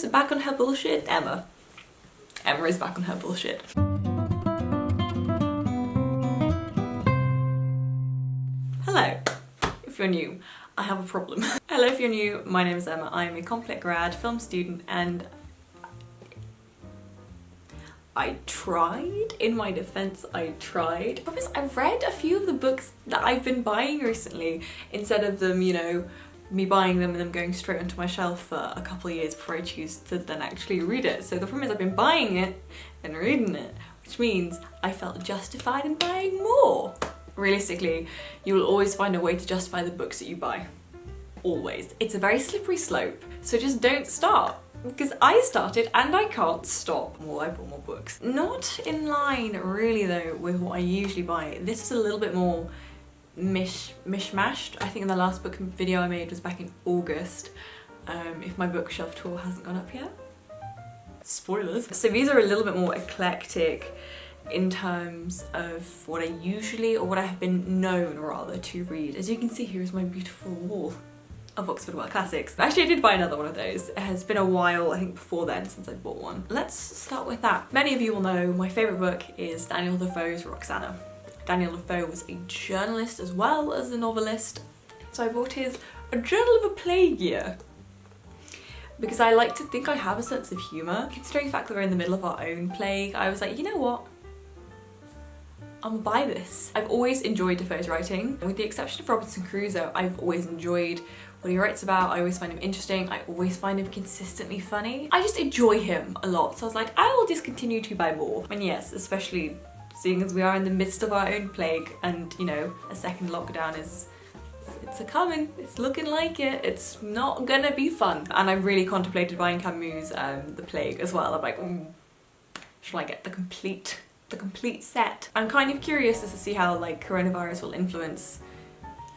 So back on her bullshit, Emma. Emma is back on her bullshit. Hello, if you're new, I have a problem. Hello if you're new, my name is Emma, I am a Complet grad, film student, and I tried, in my defense, I tried. Because I've read a few of the books that I've been buying recently, instead of them, you know, me buying them and them going straight onto my shelf for a couple of years before I choose to then actually read it. So the problem is I've been buying it and reading it, which means I felt justified in buying more. Realistically, you will always find a way to justify the books that you buy. Always. It's a very slippery slope, so just don't start. Because I started and I can't stop. Well, I bought more books. Not in line really though with what I usually buy. This is a little bit more mishmashed. I think in the last book video I made was back in August. If my bookshelf tour hasn't gone up yet. Spoilers. So these are a little bit more eclectic in terms of what I usually, or what I have been known rather to read. As you can see, here is my beautiful wall of Oxford World Classics. Actually, I did buy another one of those. It has been a while, I think before then, since I bought one. Let's start with that. Many of you will know my favourite book is Daniel Defoe's Roxana. Daniel Defoe was a journalist as well as a novelist, so I bought his A Journal of a Plague Year because I like to think I have a sense of humour. Considering the fact that we're in the middle of our own plague, I was like, you know what? I'm gonna buy this. I've always enjoyed Defoe's writing. With the exception of Robinson Crusoe, I've always enjoyed what he writes about. I always find him interesting. I always find him consistently funny. I just enjoy him a lot. So I was like, I will just continue to buy more. And yes, especially seeing as we are in the midst of our own plague and, you know, a second lockdown it's a-coming. It's looking like it. It's not gonna be fun. And I really contemplated buying Camus' The Plague as well. I'm like, should I get the complete set? I'm kind of curious as to see how like coronavirus will influence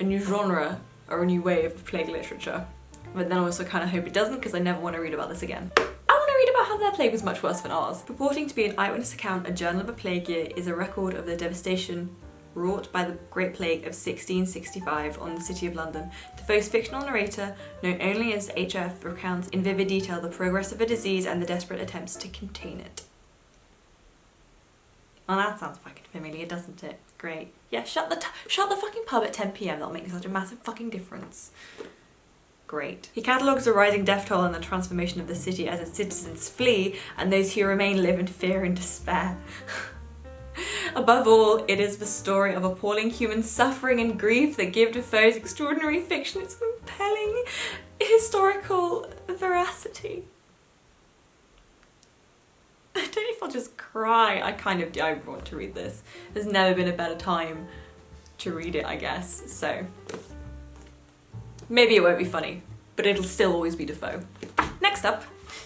a new genre or a new way of plague literature. But then I also kind of hope it doesn't, because I never want to read about this again. I want to read about how their plague was much worse than ours. Purporting to be an eyewitness account, A Journal of a Plague Year is a record of the devastation wrought by the Great Plague of 1665 on the City of London. Defoe's fictional narrator, known only as HF, recounts in vivid detail the progress of a disease and the desperate attempts to contain it. Well, that sounds fucking familiar, doesn't it? Great. Yeah, shut the fucking pub at 10 PM. That'll make such a massive fucking difference. Great. He catalogues the rising death toll and the transformation of the city as its citizens flee and those who remain live in fear and despair. Above all, it is the story of appalling human suffering and grief that give Defoe's extraordinary fiction its compelling historical veracity. I don't know if I'll just cry. I want to read this. There's never been a better time to read it, I guess. So maybe it won't be funny, but it'll still always be Defoe. Next up,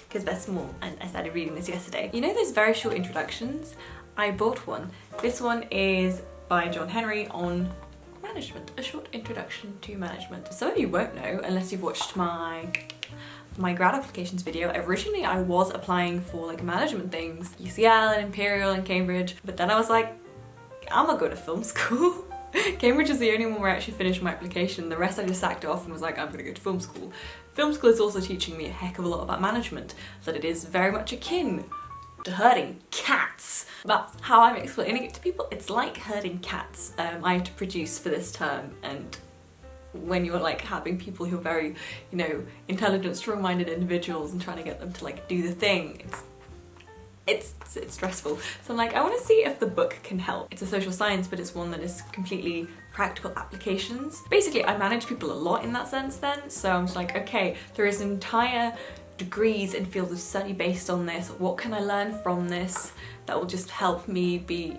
because they're small and I started reading this yesterday. You know those very short introductions? I bought one. This one is by Hendry on management, a short introduction to management. Some of you won't know unless you've watched my grad applications video. Originally I was applying for like management things, UCL and Imperial and Cambridge, but then I was like, I'm gonna go to film school. Cambridge is the only one where I actually finished my application. The rest I just sacked off and was like, I'm gonna go to film school. Film school is also teaching me a heck of a lot about management, that it is very much akin to herding cats. That's how I'm explaining it to people. It's like herding cats. I had to produce for this term, and when you're like having people who are very, you know, intelligent, strong-minded individuals and trying to get them to like do the thing, it's stressful. So I'm like, I want to see if the book can help. It's a social science, but it's one that is completely practical applications. Basically, I manage people a lot in that sense then, so I'm just like, okay, there is entire degrees and fields of study based on this. What can I learn from this that will just help me be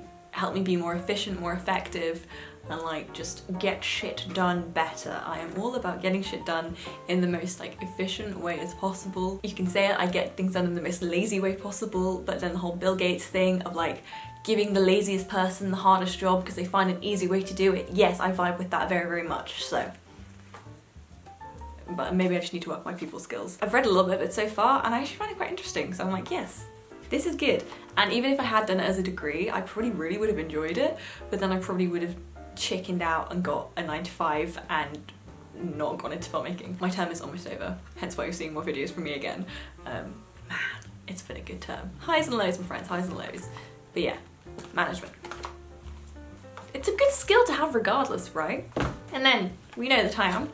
more efficient, more effective, and like just get shit done better. I am all about getting shit done in the most like efficient way as possible. You can say it, I get things done in the most lazy way possible, but then the whole Bill Gates thing of like giving the laziest person the hardest job because they find an easy way to do it. Yes, I vibe with that very, very much, so. But maybe I just need to work my people skills. I've read a little bit of it so far and I actually find it quite interesting, so I'm like, yes, this is good. And even if I had done it as a degree, I probably really would have enjoyed it, but then I probably would have chickened out and got a 9 to 5 and not gone into filmmaking. My term is almost over, hence why you're seeing more videos from me again. It's been a good term. Highs and lows, my friends, highs and lows. But yeah, management. It's a good skill to have regardless, right? And then, we know that I am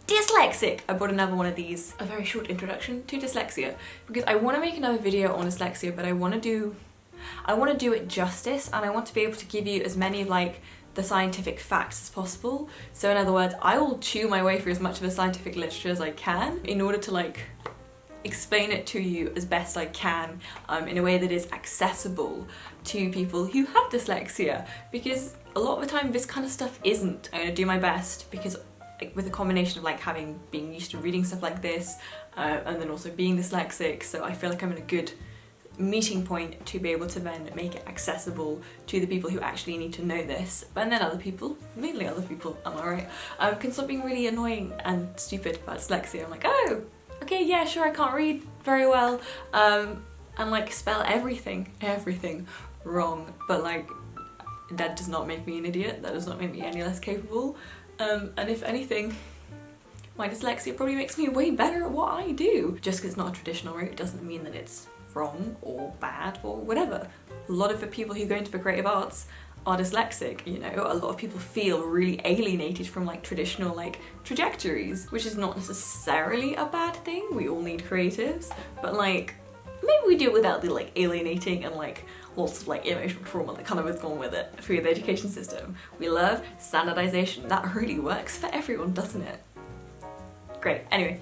dyslexic. I bought another one of these, a very short introduction to dyslexia, because I want to make another video on dyslexia, but I want to do it justice, and I want to be able to give you as many of like the scientific facts as possible. So in other words, I will chew my way through as much of the scientific literature as I can in order to like explain it to you as best I can in a way that is accessible to people who have dyslexia, because a lot of the time this kind of stuff isn't. I'm gonna do my best, because like, with a combination of like being used to reading stuff like this and then also being dyslexic, so I feel like I'm in a good meeting point to be able to then make it accessible to the people who actually need to know this. And then other people, mainly other people, am I right, can stop being really annoying and stupid about dyslexia. I'm like, oh, okay, yeah, sure, I can't read very well, and like spell everything wrong, but like that does not make me an idiot, that does not make me any less capable, and if anything, my dyslexia probably makes me way better at what I do. Just because it's not a traditional route doesn't mean that it's wrong or bad or whatever. A lot of the people who go into the creative arts are dyslexic, you know. A lot of people feel really alienated from like traditional like trajectories, which is not necessarily a bad thing. We all need creatives, but like maybe we do it without the like alienating and like lots of like emotional trauma that kind of is gone with it through the education system. We love standardization. That really works for everyone, doesn't it? Great. Anyway,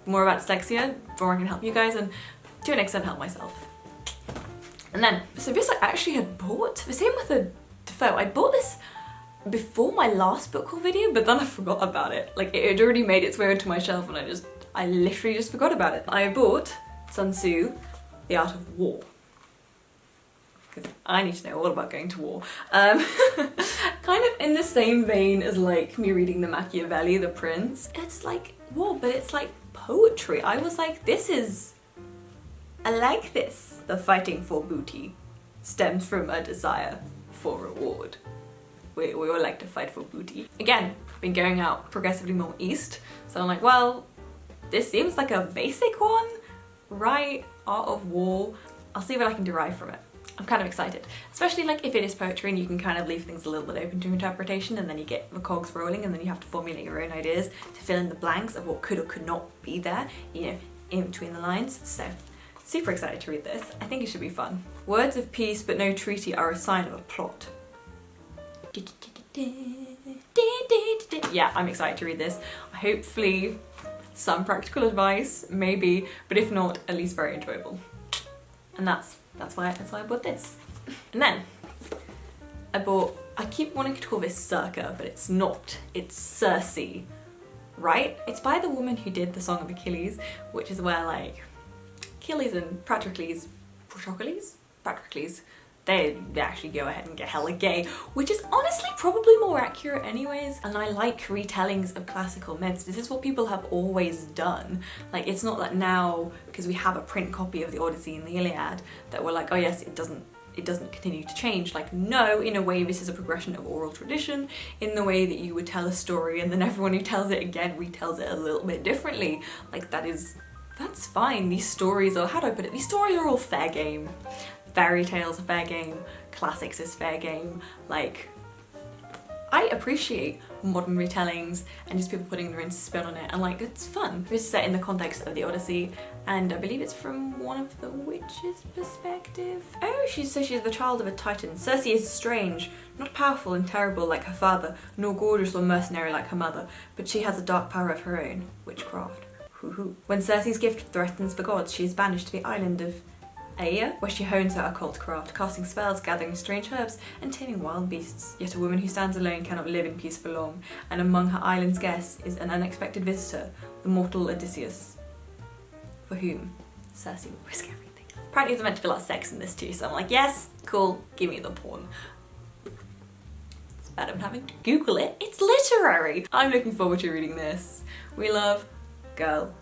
more about dyslexia, more I can help you guys, and to an extent help myself. And then, so this I actually had bought, the same with the Defoe, I bought this before my last book haul video, but then I forgot about it. Like it had already made its way onto my shelf and I literally just forgot about it. I bought Sun Tzu, The Art of War. Because I need to know all about going to war. Kind of in the same vein as like me reading the Machiavelli, The Prince. It's like war, but it's like poetry. I was like, I like this. The fighting for booty stems from a desire for reward. We all like to fight for booty. Again, been going out progressively more east, so I'm like, well, this seems like a basic one, right? Art of War. I'll see what I can derive from it. I'm kind of excited, especially like if it is poetry and you can kind of leave things a little bit open to interpretation, and then you get the cogs rolling, and then you have to formulate your own ideas to fill in the blanks of what could or could not be there, you know, in between the lines. So super excited to read this. I think it should be fun. Words of peace but no treaty are a sign of a plot. Yeah, I'm excited to read this. Hopefully some practical advice, maybe, but if not, at least very enjoyable. And that's why I bought this. And then I keep wanting to call this Circe, but it's not. It's Circe, right? It's by the woman who did the Song of Achilles, which is where like Achilles and Patroclus, they actually go ahead and get hella gay, which is honestly probably more accurate anyways. And I like retellings of classical myths. This is what people have always done. Like, it's not that now, because we have a print copy of the Odyssey and the Iliad, that we're like, oh yes, it doesn't continue to change. Like, no, in a way this is a progression of oral tradition, in the way that you would tell a story and then everyone who tells it again retells it a little bit differently. Like, that's fine. These stories are, how do I put it? These stories are all fair game. Fairy tales are fair game, classics is fair game. Like, I appreciate modern retellings and just people putting their own spin on it, and like, it's fun. This is set in the context of the Odyssey, and I believe it's from one of the witches' perspective. Oh, she's the child of a Titan. Circe is strange, not powerful and terrible like her father, nor gorgeous or mercenary like her mother, but she has a dark power of her own, witchcraft. When Circe's gift threatens the gods, she is banished to the island of Aia, where she hones her occult craft, casting spells, gathering strange herbs, and taming wild beasts. Yet a woman who stands alone cannot live in peace for long, and among her island's guests is an unexpected visitor, the mortal Odysseus, for whom Circe will risk everything. Apparently there's meant to be a lot of sex in this too, so I'm like, yes, cool, give me the porn. It's bad I'm having to Google it. It's literary! I'm looking forward to reading this. We love girl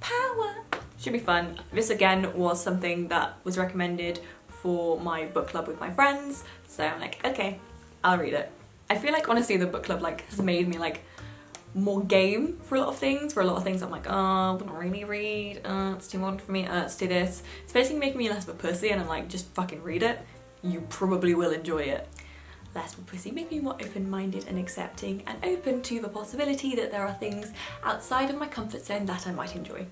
power. Should be fun. This again was something that was recommended for my book club with my friends, so I'm like, okay, I'll read it. I feel like honestly the book club like has made me like more game for a lot of things. For a lot of things I'm like, oh, I don't really read, it's too modern for me, let's do this. It's basically making me less of a pussy, and I'm like, just fucking read it. You probably will enjoy it. Less of a pussy, make me more open-minded and accepting and open to the possibility that there are things outside of my comfort zone that I might enjoy.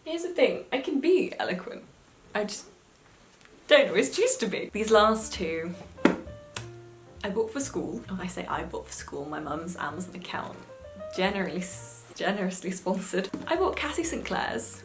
Here's the thing, I can be eloquent. I just don't always choose to be. These last two, I bought for school. When I say I bought for school, my mum's Amazon account, generously sponsored. I bought Kassia St. Clair's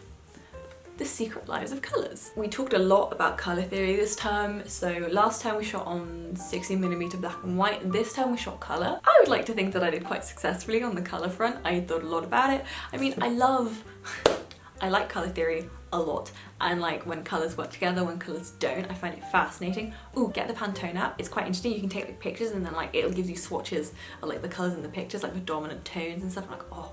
The Secret Lives of Colours. We talked a lot about colour theory this term, so last time we shot on 16mm black and white, and this time we shot colour. I would like to think that I did quite successfully on the colour front. I thought a lot about it. I mean, I like colour theory a lot, and like when colours work together, when colours don't, I find it fascinating. Ooh, get the Pantone app, it's quite interesting. You can take like pictures and then like it'll give you swatches of like the colours in the pictures, like the dominant tones and stuff. I'm like, oh,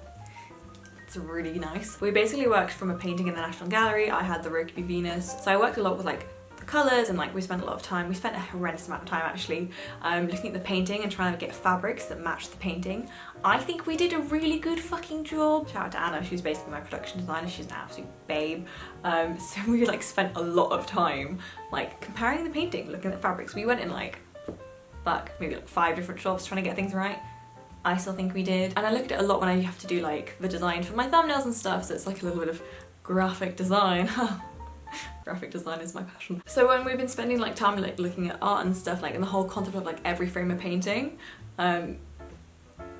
it's really nice. We basically worked from a painting in the National Gallery. I had the Rokeby Venus, so I worked a lot with like the colours, and like we spent a lot of time, we spent a horrendous amount of time actually looking at the painting and trying to get fabrics that match the painting. I think we did a really good fucking job. Shout out to Anna, she's basically my production designer, she's an absolute babe. So we like spent a lot of time like comparing the painting, looking at fabrics. We went in like, fuck, maybe like 5 different shops trying to get things right. I still think we did. And I look at it a lot when I have to do like the design for my thumbnails and stuff, so it's like a little bit of graphic design. Graphic design is my passion. So when we've been spending like time like looking at art and stuff, like in the whole concept of like every frame of painting,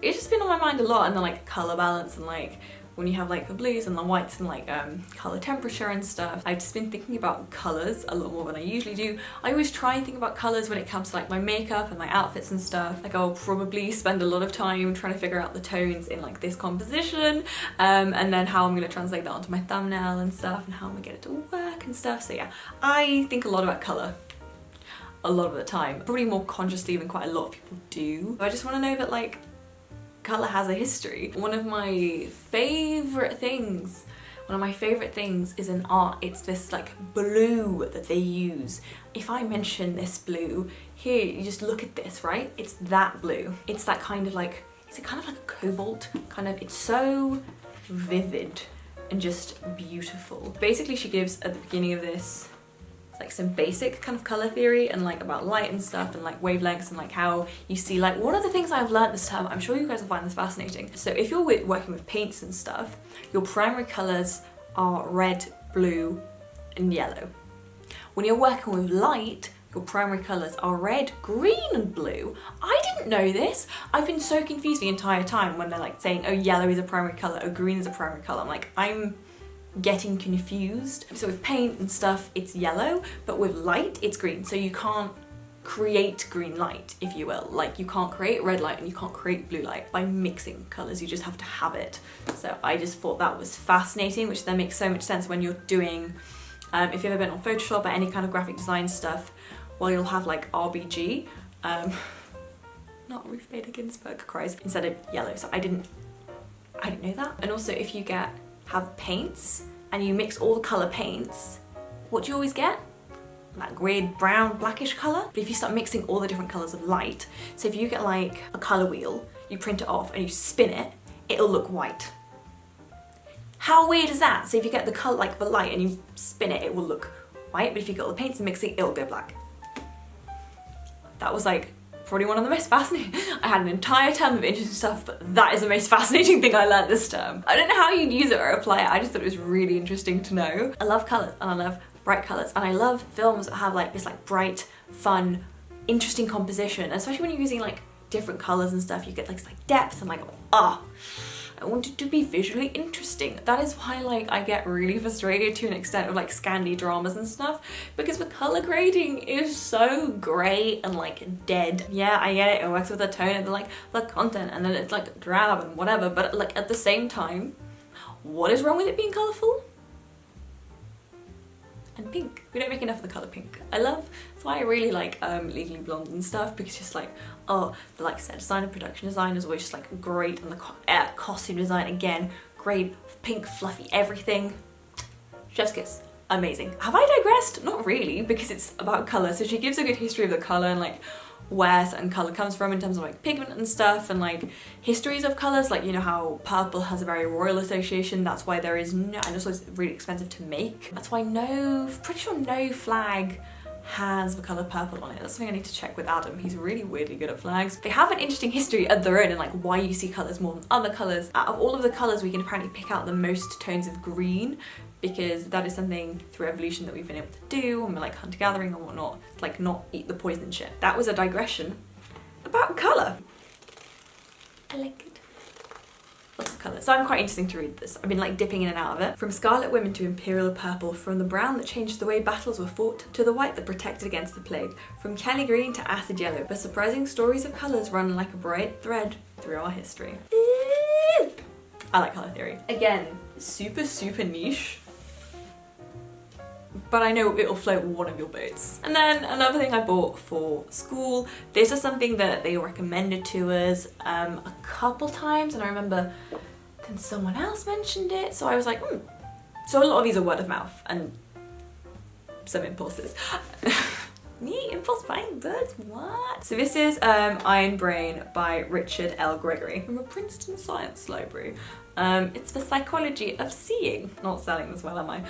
it's just been on my mind a lot, and then like colour balance, and like when you have like the blues and the whites and like colour temperature and stuff. I've just been thinking about colours a lot more than I usually do. I always try and think about colours when it comes to like my makeup and my outfits and stuff. Like I'll probably spend a lot of time trying to figure out the tones in like this composition, and then how I'm going to translate that onto my thumbnail and stuff, and how I'm going to get it to work and stuff. So yeah, I think a lot about colour a lot of the time, probably more consciously than quite a lot of people do. I just want to know that like colour has a history. One of my favourite things is in art, it's this like blue that they use. If I mention this blue, here you just look at this, right? It's that blue. It's that kind of like, is it kind of like a cobalt? Kind of, it's so vivid and just beautiful. Basically she gives at the beginning of this like some basic kind of colour theory and like about light and stuff, and like wavelengths, and like how you see like one of the things I've learned this term, I'm sure you guys will find this fascinating. So if you're working with paints and stuff, your primary colours are red, blue and yellow. When you're working with light, your primary colours are red, green and blue. I didn't know this. I've been so confused the entire time when they're like saying, oh, yellow is a primary colour, oh, green is a primary colour. I'm like, I'm getting confused. So with paint and stuff, it's yellow, but with light, it's green. So you can't create green light, if you will. Like you can't create red light and you can't create blue light by mixing colours, you just have to have it. So I just thought that was fascinating, which then makes so much sense when you're doing, if you've ever been on Photoshop or any kind of graphic design stuff, well, you'll have like RBG, not Ruth Bader Ginsburg cries, instead of yellow. So I didn't know that. And also if you have paints and you mix all the colour paints, what do you always get? That grey, brown, blackish colour. But if you start mixing all the different colours of light, so if you get like a colour wheel, you print it off and you spin it, it'll look white. How weird is that? So if you get the colour, like the light, and you spin it, it will look white, but if you get all the paints and mix it, it'll go black. That was like probably one of the most fascinating. I had an entire term of interesting stuff, but that is the most fascinating thing I learned this term. I don't know how you'd use it or apply it, I just thought it was really interesting to know. I love colours, and I love bright colours, and I love films that have like this like bright, fun, interesting composition, and especially when you're using like different colours and stuff, you get like this like depth and like, ah. I want it to be visually interesting. That is why like I get really frustrated to an extent with like Scandi dramas and stuff, because the colour grading is so grey and like dead. Yeah, I get it, it works with the tone and the content, and then it's like drab and whatever, but like at the same time, what is wrong with it being colourful? And pink. We don't make enough of the colour pink. That's why I really like Legally Blonde and stuff, because just like, oh, the like set design and production design is always just like great, and the costume design, again, great, pink, fluffy, everything. Chef's kiss, amazing. Have I digressed? Not really, because it's about colour. So she gives a good history of the colour and like where certain colour comes from in terms of like pigment and stuff, and like histories of colours, like you know how purple has a very royal association, that's why there is no, and also it's really expensive to make, that's why pretty sure no flag has the colour purple on it. That's something I need to check with Adam. He's really weirdly good at flags. They have an interesting history of their own and like why you see colours more than other colours. Out of all of the colours we can apparently pick out the most tones of green, because that is something through evolution that we've been able to do when we're like hunter-gathering and whatnot, like not eat the poison shit. That was a digression about colour. I like it. Lots of colour. So I'm quite interested to read this. I've been like dipping in and out of it. From scarlet women to imperial purple, from the brown that changed the way battles were fought to the white that protected against the plague, from Kelly green to acid yellow, the surprising stories of colours run like a bright thread through our history. I like colour theory. Again, super niche, but I know it'll float one of your boats. And then another thing I bought for school, this is something that they recommended to us a couple times, and I remember then someone else mentioned it, so I was like, So a lot of these are word of mouth and some impulses. Me, impulse buying books, what? So this is Iron Brain by Richard L. Gregory from a Princeton Science Library. It's the psychology of seeing. Not selling this well, am I?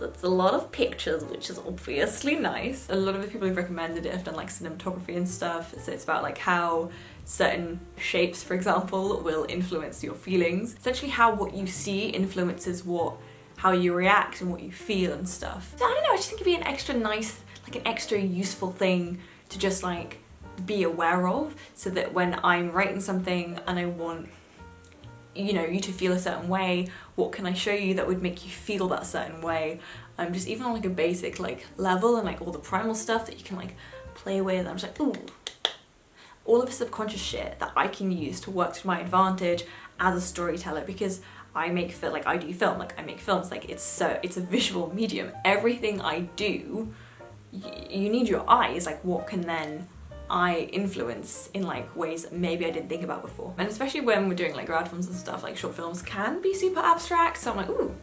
It's a lot of pictures, which is obviously nice. A lot of the people who've recommended it have done like cinematography and stuff. So it's about like how certain shapes, for example, will influence your feelings. Essentially how what you see influences how you react and what you feel and stuff. So I don't know, I just think it'd be an extra nice, like an extra useful thing to just like be aware of, so that when I'm writing something and I want, you know, you to feel a certain way, what can I show you that would make you feel that certain way? Just even on like a basic like level, and like all the primal stuff that you can like play with. I'm just like, ooh, all of the subconscious shit that I can use to work to my advantage as a storyteller, because I make I do film, like I make films, like it's a visual medium. Everything I do, you need your eyes, like what can then I influence in like ways that maybe I didn't think about before. And especially when we're doing like grad films and stuff, like short films can be super abstract, so I'm like, ooh,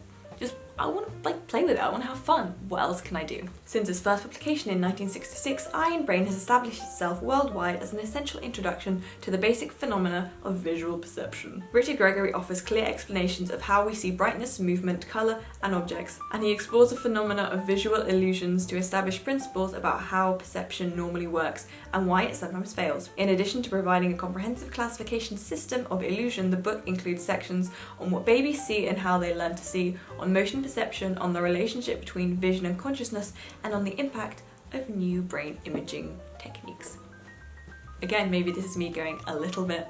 I want to like play with it, I want to have fun. What else can I do? Since its first publication in 1966, Iron Brain has established itself worldwide as an essential introduction to the basic phenomena of visual perception. Richard Gregory offers clear explanations of how we see brightness, movement, colour and objects, and he explores the phenomena of visual illusions to establish principles about how perception normally works and why it sometimes fails. In addition to providing a comprehensive classification system of illusion, the book includes sections on what babies see and how they learn to see, on motion perception, on the relationship between vision and consciousness, and on the impact of new brain imaging techniques. Again, maybe this is me going a little bit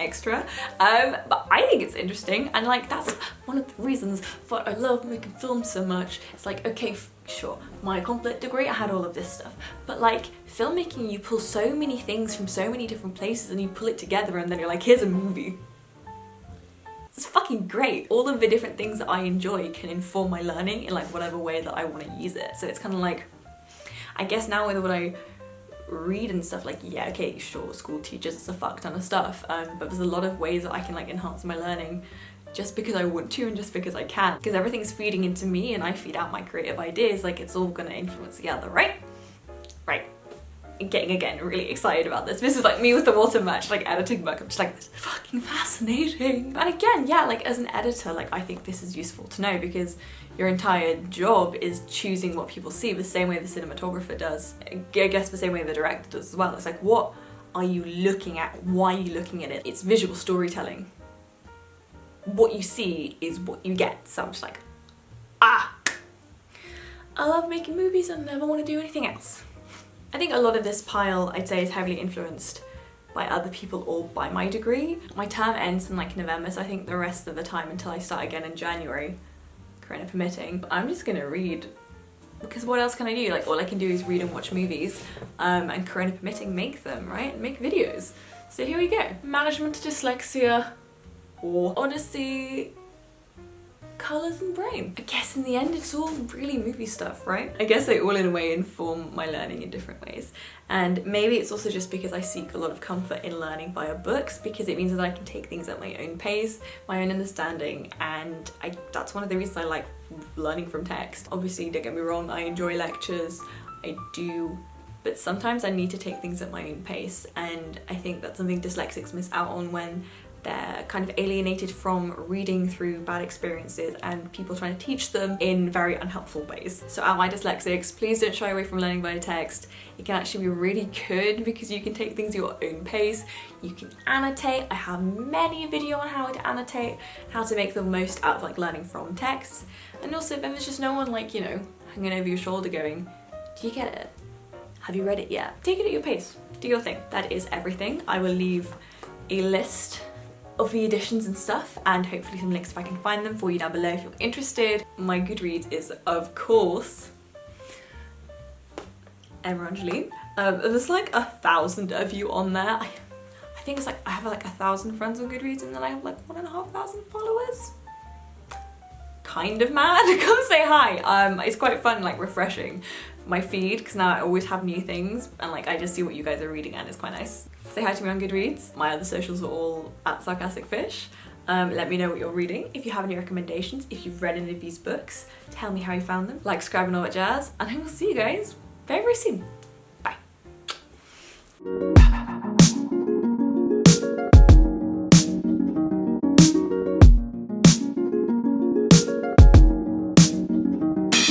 extra, but I think it's interesting, and like that's one of the reasons why I love making films so much. It's like, okay, sure, my complete degree, I had all of this stuff, but like filmmaking, you pull so many things from so many different places and you pull it together and then you're like, here's a movie. It's fucking great. All of the different things that I enjoy can inform my learning in like whatever way that I want to use it. So it's kind of like, I guess now with what I read and stuff, like, yeah, okay, sure, school teaches us a fuck ton of stuff, but there's a lot of ways that I can like enhance my learning just because I want to and just because I can. Because everything's feeding into me and I feed out my creative ideas, like it's all gonna influence the other, right? Right. Getting again really excited about this. This is like me with the water match, like editing book. I'm just like, this is fucking fascinating. And again, yeah, like as an editor, like I think this is useful to know, because your entire job is choosing what people see the same way the cinematographer does. I guess the same way the director does as well. It's like, what are you looking at? Why are you looking at it? It's visual storytelling. What you see is what you get. So I'm just like, I love making movies and never want to do anything else. I think a lot of this pile, I'd say, is heavily influenced by other people or by my degree. My term ends in like November, so I think the rest of the time until I start again in January, Corona permitting, I'm just gonna read, because what else can I do? Like all I can do is read and watch movies, and Corona permitting, make them, right? Make videos. So here we go. Management dyslexia, or Odyssey, colours and brain. I guess in the end it's all really movie stuff, right? I guess they all in a way inform my learning in different ways. And maybe it's also just because I seek a lot of comfort in learning via books, because it means that I can take things at my own pace, my own understanding, and that's one of the reasons I like learning from text. Obviously, don't get me wrong, I enjoy lectures. I do but sometimes I need to take things at my own pace, and I think that's something dyslexics miss out on when they're kind of alienated from reading through bad experiences and people trying to teach them in very unhelpful ways. So at my dyslexics, please don't shy away from learning by text. It can actually be really good because you can take things at your own pace. You can annotate. I have many videos on how to annotate, how to make the most out of like learning from text. And also then there's just no one like, you know, hanging over your shoulder going, do you get it? Have you read it yet? Take it at your pace. Do your thing. That is everything. I will leave a list of the editions and stuff, and hopefully some links if I can find them for you down below if you're interested. My Goodreads is, of course, Angeline. There's like 1,000 of you on there. I think it's like I have like 1,000 friends on Goodreads, and then I have like 1,500 followers. Kind of mad. Come say hi. It's quite fun, like refreshing my feed, because now I always have new things and like I just see what you guys are reading, and it's quite nice. Say hi to me on Goodreads. My other socials are all at Sarcastic Fish. Let me know what you're reading. If you have any recommendations, if you've read any of these books, tell me how you found them. Like, subscribe and all that jazz, and I will see you guys very, very soon.